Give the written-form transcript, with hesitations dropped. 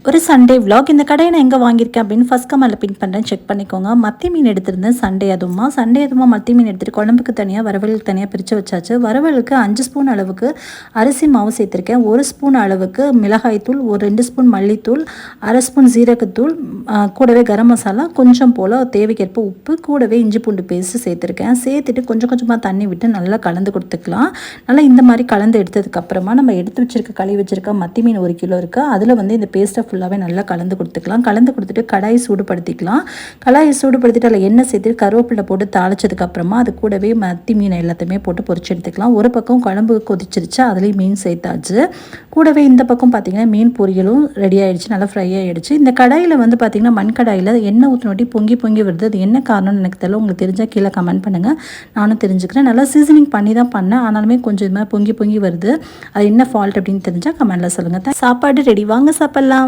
ஒரு Sunday vlog. இந்த கடையை நான் எங்கே வாங்கியிருக்கேன் அப்படின்னு ஃபஸ்ட் கமெண்ட்ல பின் பண்ணுறேன், செக் பண்ணிக்கோங்க. மத்தி மீன் எடுத்திருந்தேன் சண்டே அதுமா மத்தி மீன் எடுத்துகிட்டு குழம்புக்கு தனியாக வறுவலுக்கு தனியாக பிரித்து வச்சாச்சு. வறுவலுக்கு 5 ஸ்பூன் அளவுக்கு அரிசி மாவு சேர்த்துருக்கேன். 1 ஸ்பூன் அளவுக்கு மிளகாய்த்தூள், ஒரு 2 ஸ்பூன் மல்லித்தூள், 1/2 ஸ்பூன் ஜீரகத்தூள், கூடவே கரம் மசாலா, கொஞ்சம் போல் தேவைக்கேற்ப உப்பு, கூடவே இஞ்சி பூண்டு பேஸ்ட்டு சேர்த்துருக்கேன். சேர்த்துட்டு கொஞ்சம் கொஞ்சமாக தண்ணி விட்டு நல்லா கலந்து கொடுத்துக்கலாம். நல்லா இந்த மாதிரி கலந்து எடுத்ததுக்கப்புறமா நம்ம எடுத்து வச்சுருக்க கழுவி வச்சுருக்க மத்தி மீன் 1 கிலோ இருக்குது. அதில் இந்த பேஸ்ட்டை ஃபுல்லாகவே நல்லா கலந்து கொடுத்துக்கலாம். கலந்து கொடுத்துட்டு கடாயை சூடுபடுத்திக்கலாம். கடாயை சூடுபடுத்திட்டு அதில் எண்ணெய் சேர்த்து கருவேப்பிலை போட்டு தாளிச்சதுக்கப்புறமா அது கூடவே மத்தி மீன் எல்லாத்தையுமே போட்டு பொரிச்சு எடுத்துக்கலாம். ஒரு பக்கம் குழம்பு கொதிச்சிருச்சு, அதுலேயும் மீன் சேர்த்தாச்சு. கூடவே இந்த பக்கம் பார்த்திங்கன்னா மீன் பொரியலும் ரெடி ஆகிடுச்சு, நல்லா ஃப்ரை ஆகிடுச்சு. இந்த கடாயில் பார்த்திங்கன்னா மண் கடாயில் எண்ணெய் ஊற்றினோட்டி பொங்கி பொங்கி வருது. அது என்ன காரணம்னு எனக்கு தெரியல. உங்களுக்கு தெரிஞ்சால் கீழே கமெண்ட் பண்ணுங்கள், நானும் தெரிஞ்சுக்கிறேன். நல்லா சீசனிங் பண்ணி தான் பண்ணேன், ஆனாலுமே கொஞ்சம் இது மாதிரி பொங்கி பொங்கி வருது. அது என்ன ஃபால்ட் அப்படின்னு தெரிஞ்சால் கமெண்ட்டில் சொல்லுங்கள். சாப்பாடு ரெடி, வாங்க சாப்பிட்லாம்.